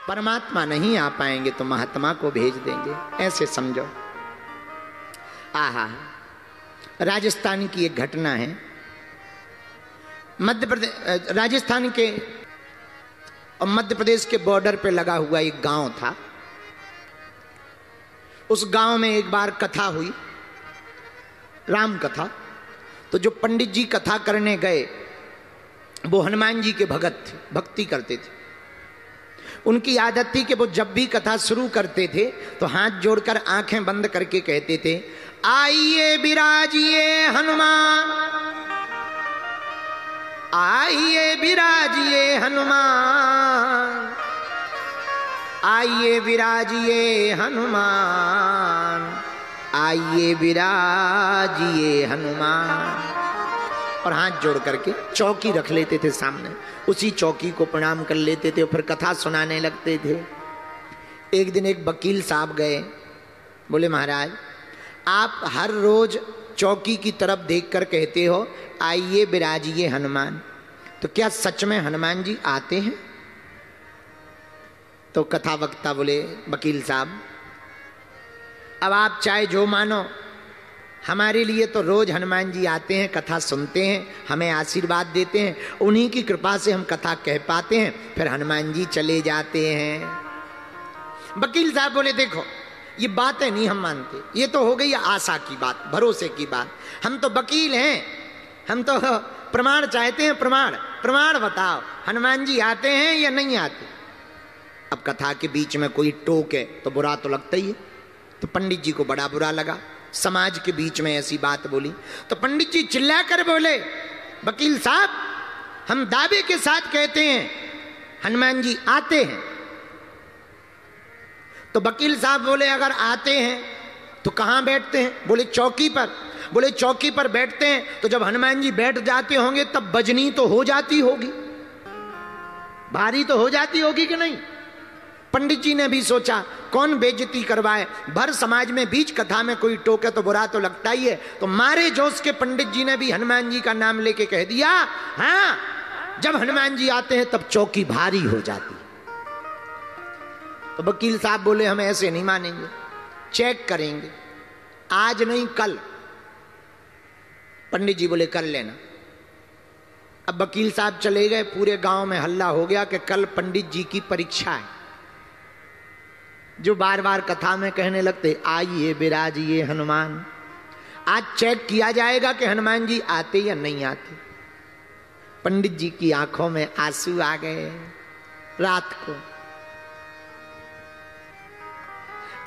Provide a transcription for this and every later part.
परमात्मा नहीं आ पाएंगे तो महात्मा को भेज देंगे, ऐसे समझो। आहा, राजस्थान की एक घटना है। मध्य प्रदेश, राजस्थान के और मध्य प्रदेश के बॉर्डर पे लगा हुआ एक गांव था। उस गांव में एक बार कथा हुई, राम कथा। तो जो पंडित जी कथा करने गए वो हनुमान जी के भगत थे, भक्ति करते थे। उनकी आदत थी कि वो जब भी कथा शुरू करते थे तो हाथ जोड़कर आंखें बंद करके कहते थे, आइए विराजिए हनुमान, आइए विराजिए हनुमान, आइए विराजिए हनुमान, आइए विराजिए हनुमान। और हाथ जोड़ करके चौकी रख लेते थे सामने, उसी चौकी को प्रणाम कर लेते थे और फिर कथा सुनाने लगते थे। एक दिन एक वकील साहब गए, बोले महाराज आप हर रोज चौकी की तरफ देखकर कहते हो आइए विराजिए हनुमान, तो क्या सच में हनुमान जी आते हैं? तो कथा वक्ता बोले वकील साहब अब आप चाहे जो मानो, हमारे लिए तो रोज हनुमान जी आते हैं, कथा सुनते हैं, हमें आशीर्वाद देते हैं, उन्हीं की कृपा से हम कथा कह पाते हैं, फिर हनुमान जी चले जाते हैं। वकील साहब बोले देखो ये बातें नहीं हम मानते, ये तो हो गई आशा की बात, भरोसे की बात। हम तो वकील हैं, हम तो प्रमाण चाहते हैं, प्रमाण प्रमाण बताओ हनुमान जी आते हैं या नहीं आते। अब कथा के बीच में कोई टोके तो बुरा तो लगता ही है। तो पंडित जी को बड़ा बुरा लगा, समाज के बीच में ऐसी बात बोली। तो पंडित जी चिल्लाकर बोले वकील साहब हम दावे के साथ कहते हैं हनुमान जी आते हैं। तो वकील साहब बोले अगर आते हैं तो कहां बैठते हैं? बोले चौकी पर। बोले चौकी पर बैठते हैं तो जब हनुमान जी बैठ जाते होंगे तब बजनी तो हो जाती होगी, भारी तो हो जाती होगी कि नहीं? पंडित जी ने भी सोचा कौन बेइज्जती करवाए, भर समाज में बीच कथा में कोई टोके तो बुरा तो लगता ही है। तो मारे जोश के पंडित जी ने भी हनुमान जी का नाम लेके कह दिया हाँ जब हनुमान जी आते हैं तब चौकी भारी हो जाती। तो वकील साहब बोले हम ऐसे नहीं मानेंगे, चेक करेंगे, आज नहीं कल। पंडित जी बोले कर लेना। अब वकील साहब चले गए, पूरे गांव में हल्ला हो गया कि कल पंडित जी की परीक्षा है। जो बार बार कथा में कहने लगते आइए विराजिए हनुमान, आज चेक किया जाएगा कि हनुमान जी आते या नहीं आते। पंडित जी की आंखों में आंसू आ गए। रात को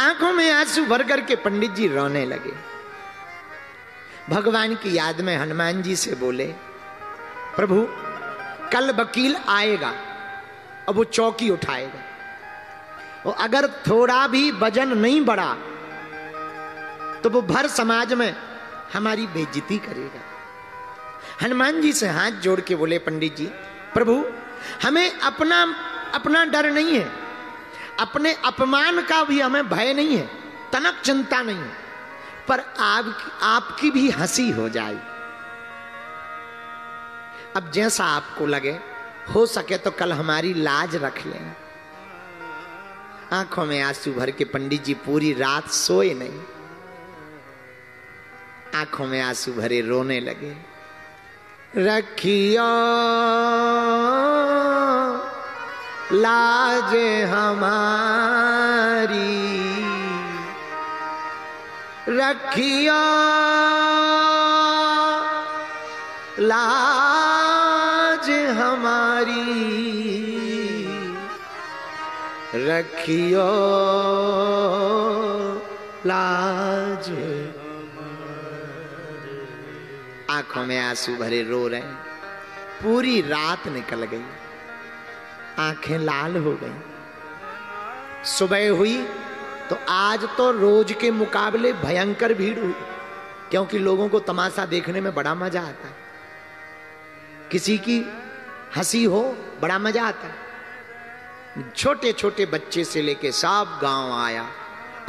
आंखों में आंसू भर करके पंडित जी रोने लगे। भगवान की याद में हनुमान जी से बोले प्रभु कल वकील आएगा और वो चौकी उठाएगा, और अगर थोड़ा भी वजन नहीं बढ़ा तो वो भर समाज में हमारी बेइज्जती करेगा। हनुमान जी से हाथ जोड़ के बोले पंडित जी प्रभु हमें अपना डर नहीं है, अपने अपमान का भी हमें भय नहीं है, तनक चिंता नहीं है, पर आपकी भी हंसी हो जाए। अब जैसा आपको लगे, हो सके तो कल हमारी लाज रख लें। आंखों में आंसू भर के पंडित जी पूरी रात सोए नहीं, आंखों में आंसू भरे रोने लगे। रखियो लाज हमारी, रखियो लाज हमारी, रखियो लाज। आंखों में आंसू भरे रो रहे हैं। पूरी रात निकल गई, आंखें लाल हो गई। सुबह हुई तो आज तो रोज के मुकाबले भयंकर भीड़ हुई, क्योंकि लोगों को तमाशा देखने में बड़ा मजा आता है। किसी की हंसी हो बड़ा मजा आता है। छोटे छोटे बच्चे से लेके सब गांव आया,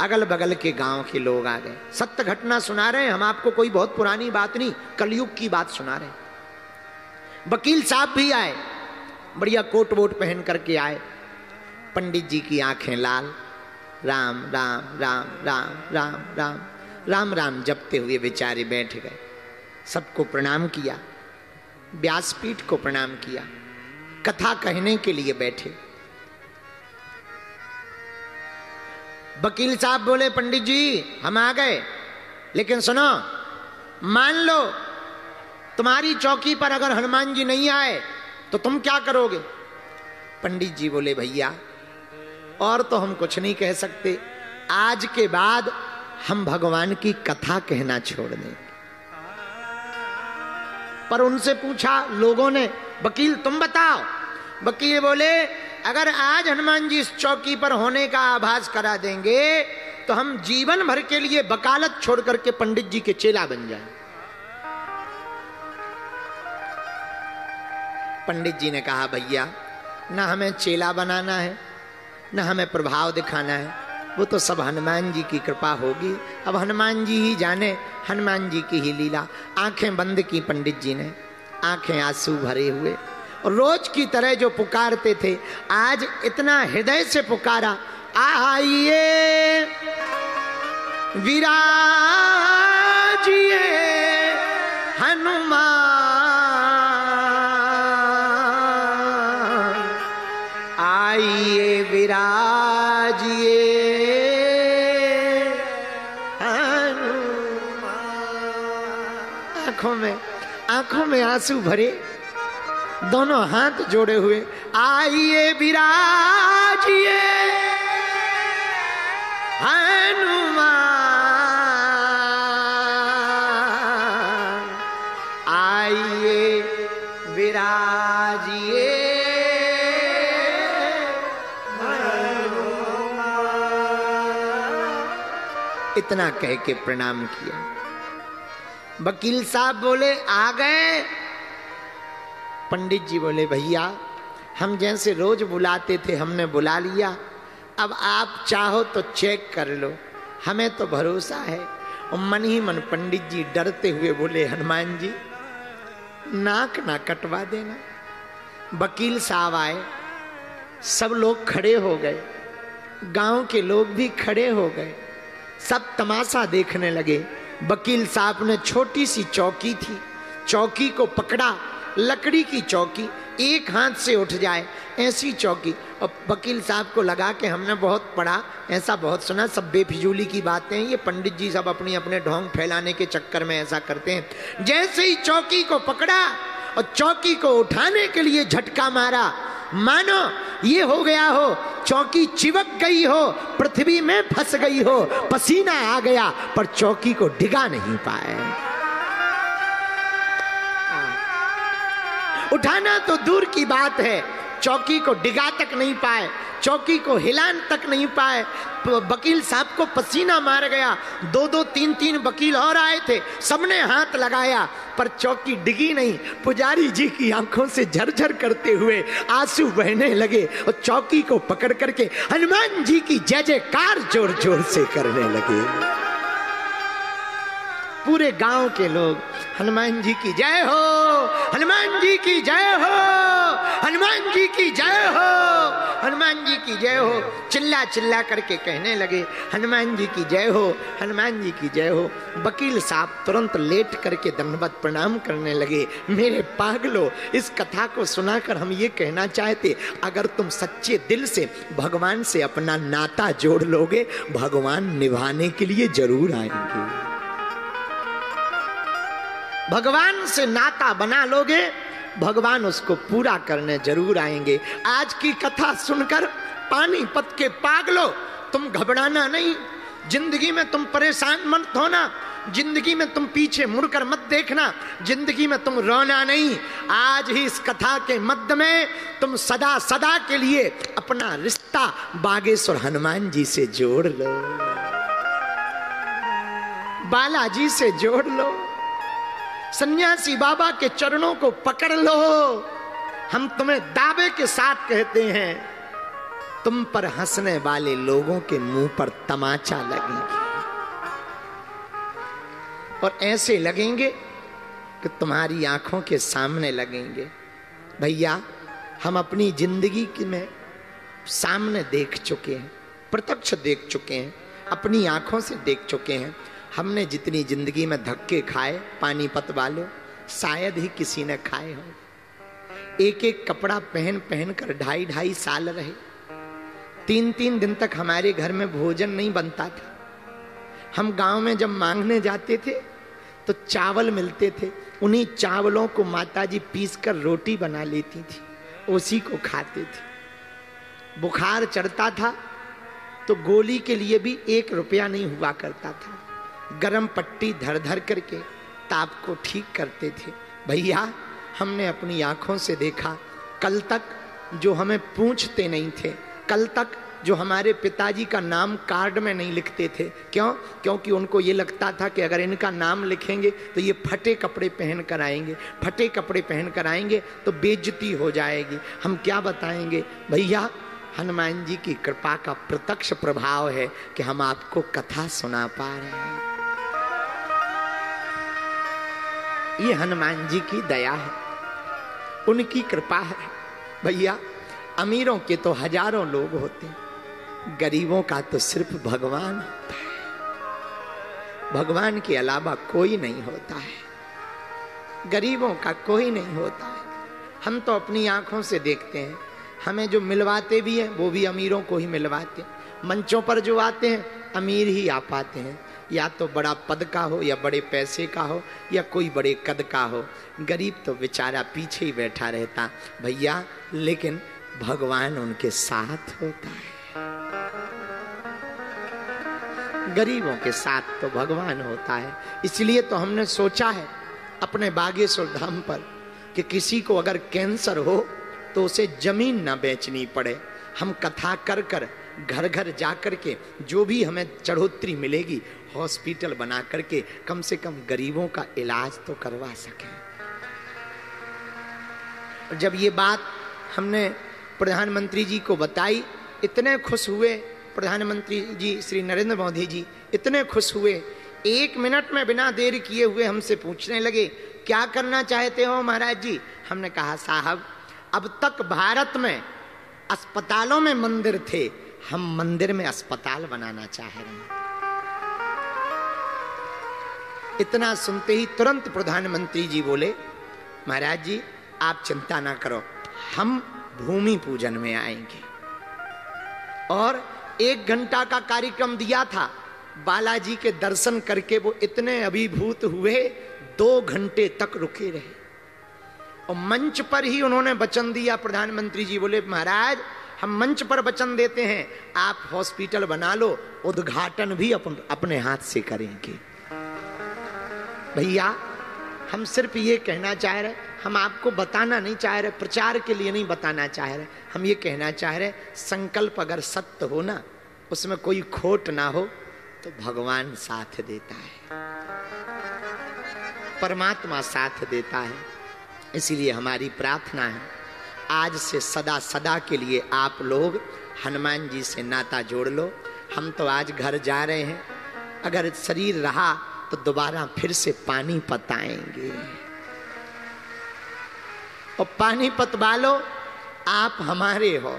अगल बगल के गांव के लोग आ गए। सत्य घटना सुना रहे हैं हम आपको, कोई बहुत पुरानी बात नहीं, कलयुग की बात सुना रहे हैं। वकील साहब भी आए, बढ़िया कोट वोट पहन करके आए। पंडित जी की आंखें लाल, राम राम राम राम राम राम राम राम जपते हुए बेचारे बैठ गए। सबको प्रणाम किया, व्यासपीठ को प्रणाम किया, कथा कहने के लिए बैठे। वकील साहब बोले, पंडित जी हम आ गए, लेकिन सुनो, मान लो तुम्हारी चौकी पर अगर हनुमान जी नहीं आए तो तुम क्या करोगे? पंडित जी बोले, भैया और तो हम कुछ नहीं कह सकते, आज के बाद हम भगवान की कथा कहना छोड़ दें। पर उनसे पूछा लोगों ने, वकील तुम बताओ। वकील बोले, अगर आज हनुमान जी इस चौकी पर होने का आभास करा देंगे तो हम जीवन भर के लिए वकालत छोड़ करके पंडित जी के चेला बन जाएं। पंडित जी ने कहा, भैया ना हमें चेला बनाना है, ना हमें प्रभाव दिखाना है, वो तो सब हनुमान जी की कृपा होगी। अब हनुमान जी ही जाने, हनुमान जी की ही लीला। आंखें बंद की पंडित जी ने, आंखें आंसू भरे हुए, और रोज की तरह जो पुकारते थे, आज इतना हृदय से पुकारा, आइए विराजिए हनुमान, आइए विराजिए हनुमान। आंखों में आंसू भरे, दोनों हाथ जोड़े हुए, आइए विराजिए हनुमान, आइए विराजिए हनुमान। इतना कह के प्रणाम किया। वकील साहब बोले, आ गए? पंडित जी बोले, भैया हम जैसे रोज बुलाते थे हमने बुला लिया, अब आप चाहो तो चेक कर लो, हमें तो भरोसा है। और मन ही मन पंडित जी डरते हुए बोले, हनुमान जी नाक ना कटवा देना। वकील साहब आए, सब लोग खड़े हो गए, गांव के लोग भी खड़े हो गए, सब तमाशा देखने लगे। वकील साहब ने छोटी सी चौकी थी, चौकी को पकड़ा, लकड़ी की चौकी, एक हाथ से उठ जाए ऐसी चौकी। और वकील साहब को लगा कि हमने बहुत पढ़ा, ऐसा बहुत सुना, सब बेफिजूली की बातें हैं, ये पंडित जी सब अपनी अपने ढोंग फैलाने के चक्कर में ऐसा करते हैं। जैसे ही चौकी को पकड़ा और चौकी को उठाने के लिए झटका मारा, मानो ये हो गया हो चौकी चिपक गई हो, पृथ्वी में फंस गई हो, पसीना आ गया, पर चौकी को डिगा नहीं पाए। उठाना तो दूर की बात है, चौकी को डिगा तक नहीं पाए, चौकी को हिलान तक नहीं पाए। वकील साहब को पसीना मार गया। दो दो तीन तीन वकील और आए थे, सबने हाथ लगाया, पर चौकी डिगी नहीं। पुजारी जी की आंखों से झरझर करते हुए आंसू बहने लगे और चौकी को पकड़ करके हनुमान जी की जय जयकार जोर जोर से करने लगे। पूरे गांव के लोग हनुमान जी की जय हो, हनुमान जी की जय हो, हनुमान जी की जय हो, हनुमान जी की जय हो, चिल्ला चिल्ला करके कहने लगे, हनुमान जी की जय हो, हनुमान जी की जय हो। वकील साहब तुरंत लेट करके दंडवत प्रणाम करने लगे। मेरे पागलों, इस कथा को सुनाकर हम ये कहना चाहते, अगर तुम सच्चे दिल से भगवान से अपना नाता जोड़ लोगे, भगवान निभाने के लिए जरूर आएंगे। भगवान से नाता बना लोगे, भगवान उसको पूरा करने जरूर आएंगे। आज की कथा सुनकर पानीपत के पागलों, तुम घबराना नहीं, जिंदगी में तुम परेशान मत होना, जिंदगी में तुम पीछे मुड़कर मत देखना, जिंदगी में तुम रोना नहीं। आज ही इस कथा के मध्य में तुम सदा सदा के लिए अपना रिश्ता बागेश्वर हनुमान जी से जोड़ लो, बालाजी से जोड़ लो, सन्यासी बाबा के चरणों को पकड़ लो। हम तुम्हें दावे के साथ कहते हैं, तुम पर हंसने वाले लोगों के मुंह पर तमाचा लगेगा, और ऐसे लगेंगे कि तुम्हारी आंखों के सामने लगेंगे। भैया हम अपनी जिंदगी में सामने देख चुके हैं, प्रत्यक्ष देख चुके हैं, अपनी आंखों से देख चुके हैं। हमने जितनी जिंदगी में धक्के खाए पानीपत वालों, शायद ही किसी ने खाए हो। एक एक कपड़ा पहन पहन कर 2.5 साल रहे। 3 दिन तक हमारे घर में भोजन नहीं बनता था। हम गांव में जब मांगने जाते थे तो चावल मिलते थे, उन्हीं चावलों को माताजी पीसकर रोटी बना लेती थी, उसी को खाते थे। बुखार चढ़ता था तो गोली के लिए भी 1 रुपया नहीं हुआ करता था। गरम पट्टी धर धर करके ताप को ठीक करते थे। भैया, हमने अपनी आंखों से देखा, कल तक जो हमें पूछते नहीं थे, कल तक जो हमारे पिताजी का नाम कार्ड में नहीं लिखते थे, क्यों? क्योंकि उनको ये लगता था कि अगर इनका नाम लिखेंगे तो ये फटे कपड़े पहन कर आएंगे, फटे कपड़े पहन कर आएंगे तो बेइज्जती हो जाएगी, हम क्या बताएंगे। भैया, हनुमान जी की कृपा का प्रत्यक्ष प्रभाव है कि हम आपको कथा सुना पा रहे हैं। ये हनुमान जी की दया है, उनकी कृपा है। भैया, अमीरों के तो हजारों लोग होते हैं, गरीबों का तो सिर्फ भगवान होता है। भगवान के अलावा कोई नहीं होता है, गरीबों का कोई नहीं होता है। हम तो अपनी आंखों से देखते हैं, हमें जो मिलवाते भी हैं वो भी अमीरों को ही मिलवाते हैं। मंचों पर जो आते हैं अमीर ही आ पाते हैं, या तो बड़ा पद का हो, या बड़े पैसे का हो, या कोई बड़े कद का हो। गरीब तो बेचारा पीछे ही बैठा रहता। भैया, लेकिन भगवान उनके साथ होता है, गरीबों के साथ तो भगवान होता है। इसलिए तो हमने सोचा है अपने बागेश्वर धाम पर कि किसी को अगर कैंसर हो तो उसे जमीन ना बेचनी पड़े। हम कथा कर कर घर घर जा कर के जो भी हमें चढ़ोतरी मिलेगी, हॉस्पिटल बना करके कम से कम गरीबों का इलाज तो करवा सकें। जब ये बात हमने प्रधानमंत्री जी को बताई, इतने खुश हुए प्रधानमंत्री जी श्री नरेंद्र मोदी जी, इतने खुश हुए। 1 मिनट में बिना देर किए हुए हमसे पूछने लगे, क्या करना चाहते हो महाराज जी? हमने कहा, साहब, अब तक भारत में अस्पतालों में मंदिर थे, हम मंदिर में अस्पताल बनाना चाह रहे हैं। इतना सुनते ही तुरंत प्रधानमंत्री जी बोले, महाराज जी आप चिंता ना करो, हम भूमि पूजन में आएंगे। और 1 घंटा का कार्यक्रम दिया था। बालाजी के दर्शन करके वो इतने अभिभूत हुए, 2 घंटे तक रुके रहे। और मंच पर ही उन्होंने वचन दिया। प्रधानमंत्री जी बोले, महाराज हम मंच पर वचन देते हैं, आप हॉस्पिटल बना लो, उद्घाटन भी अपने हाथ से करेंगे। भैया, हम सिर्फ ये कहना चाह रहे, हम आपको बताना नहीं चाह रहे, प्रचार के लिए नहीं बताना चाह रहे, हम ये कहना चाह रहे, संकल्प अगर सत्य हो ना, उसमें कोई खोट ना हो, तो भगवान साथ देता है, परमात्मा साथ देता है। इसलिए हमारी प्रार्थना है, आज से सदा सदा के लिए आप लोग हनुमान जी से नाता जोड़ लो। हम तो आज घर जा रहे हैं, अगर शरीर रहा तो दोबारा फिर से पानीपत आएंगे। और पानीपत वालों, आप हमारे हो,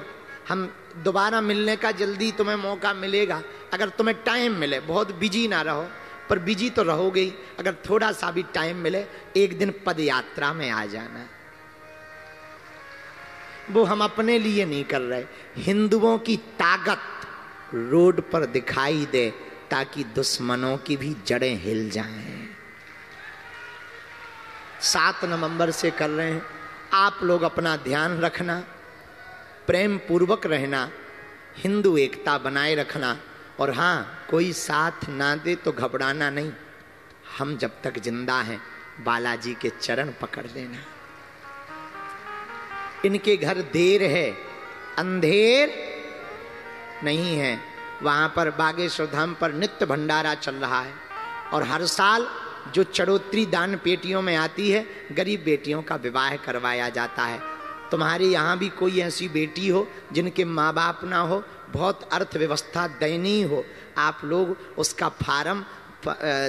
हम दोबारा मिलने का जल्दी तुम्हें मौका मिलेगा, अगर तुम्हें टाइम मिले। बहुत बिजी ना रहो, पर बिजी तो रहोगे ही। अगर थोड़ा सा भी टाइम मिले, एक दिन पद यात्रा में आ जाना। वो हम अपने लिए नहीं कर रहे, हिंदुओं की ताकत रोड पर दिखाई दे, ताकि दुश्मनों की भी जड़ें हिल जाएं। 7 नवंबर से कर रहे हैं। आप लोग अपना ध्यान रखना, प्रेम पूर्वक रहना, हिंदू एकता बनाए रखना। और हाँ, कोई साथ ना दे तो घबराना नहीं। हम जब तक जिंदा हैं, बालाजी के चरण पकड़ लेना। इनके घर देर है, अंधेर नहीं है। वहां पर बागेश्वर धाम पर नित्य भंडारा चल रहा है। और हर साल जो चढ़ोतरी दान पेटियों में आती है, गरीब बेटियों का विवाह करवाया जाता है। तुम्हारे यहाँ भी कोई ऐसी बेटी हो जिनके माँ बाप ना हो, बहुत अर्थव्यवस्था दयनीय हो, आप लोग उसका फार्म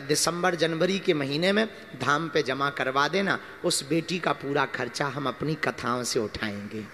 दिसंबर जनवरी के महीने में धाम पे जमा करवा देना। उस बेटी का पूरा खर्चा हम अपनी कथाओं से उठाएंगे।